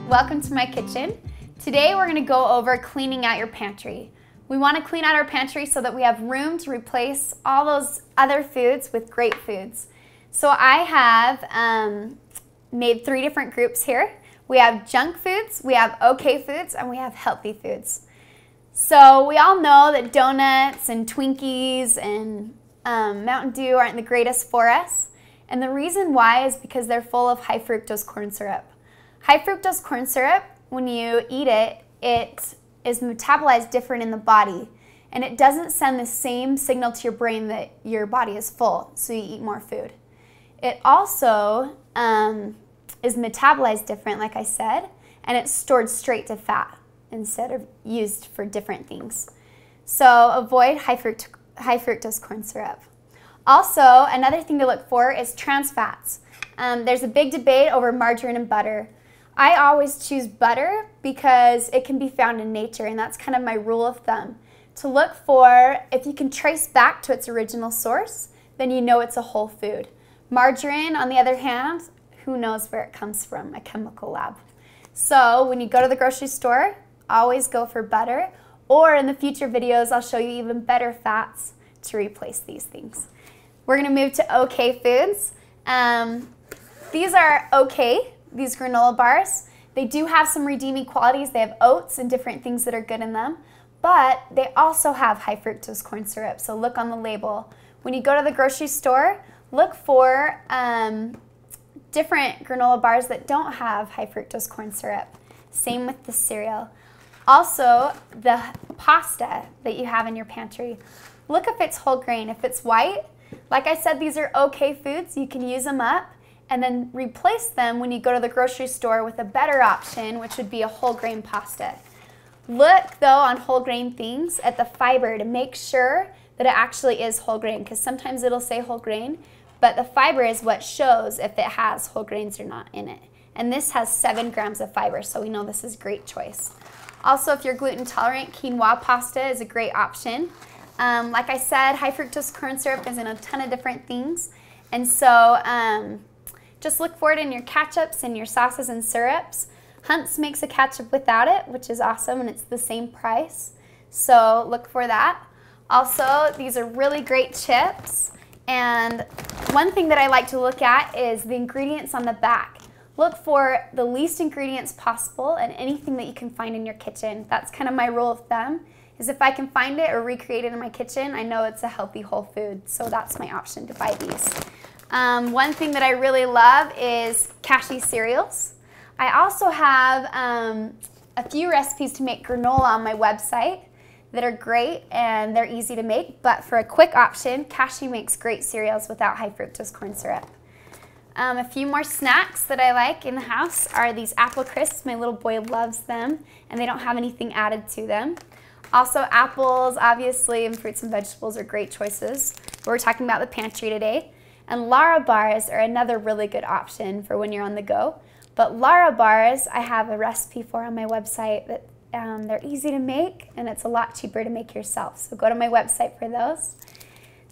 welcome to my kitchen. Today we're going to go over cleaning out your pantry. We want to clean out our pantry so that we have room to replace all those other foods with great foods. So I have made 3 different groups here. We have junk foods, we have okay foods, and we have healthy foods. So we all know that donuts and Twinkies and Mountain Dew aren't the greatest for us. And the reason why is because they're full of high fructose corn syrup. High fructose corn syrup, when you eat it, it is metabolized different in the body. And it doesn't send the same signal to your brain that your body is full, so you eat more food. It also is metabolized different, like I said, and it's stored straight to fat instead of used for different things. So avoid high fructose corn syrup. Also, another thing to look for is trans fats. There's a big debate over margarine and butter. I always choose butter because it can be found in nature, and that's kind of my rule of thumb. To look for, if you can trace back to its original source, then you know it's a whole food. Margarine, on the other hand, who knows where it comes from, a chemical lab. So when you go to the grocery store, always go for butter, or in the future videos, I'll show you even better fats to replace these things. We're gonna move to okay foods. These are okay, these granola bars. They do have some redeeming qualities. They have oats and different things that are good in them, but they also have high fructose corn syrup, so look on the label. When you go to the grocery store, look for different granola bars that don't have high fructose corn syrup. Same with the cereal. Also, the pasta that you have in your pantry. Look if it's whole grain. If it's white, like I said, these are okay foods. You can use them up and then replace them when you go to the grocery store with a better option, which would be a whole grain pasta. Look, though, on whole grain things at the fiber to make sure that it actually is whole grain, because sometimes it'll say whole grain, but the fiber is what shows if it has whole grains or not in it. And this has 7 grams of fiber, so we know this is a great choice. Also, if you're gluten tolerant, quinoa pasta is a great option. Like I said, high fructose corn syrup is in a ton of different things. And so just look for it in your ketchups and your sauces and syrups. Hunt's makes a ketchup without it, which is awesome, and it's the same price. So look for that. Also, these are really great chips. And one thing that I like to look at is the ingredients on the back. Look for the least ingredients possible and anything that you can find in your kitchen. That's kind of my rule of thumb, is if I can find it or recreate it in my kitchen, I know it's a healthy whole food, so that's my option to buy these. One thing that I really love is cashew cereals. I also have a few recipes to make granola on my website that are great and they're easy to make, but for a quick option, cashew makes great cereals without high fructose corn syrup. A few more snacks that I like in the house are these apple crisps. My little boy loves them, and they don't have anything added to them. Also, apples, obviously, and fruits and vegetables are great choices. But we're talking about the pantry today. And Lara Bars are another really good option for when you're on the go. But Lara Bars, I have a recipe for on my website that they're easy to make, and it's a lot cheaper to make yourself. So go to my website for those.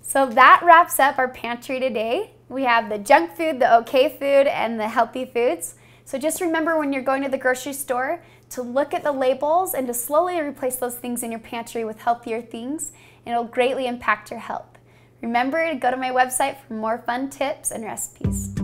So that wraps up our pantry today. We have the junk food, the okay food, and the healthy foods. So just remember when you're going to the grocery store to look at the labels and to slowly replace those things in your pantry with healthier things, and it'll greatly impact your health. Remember to go to my website for more fun tips and recipes.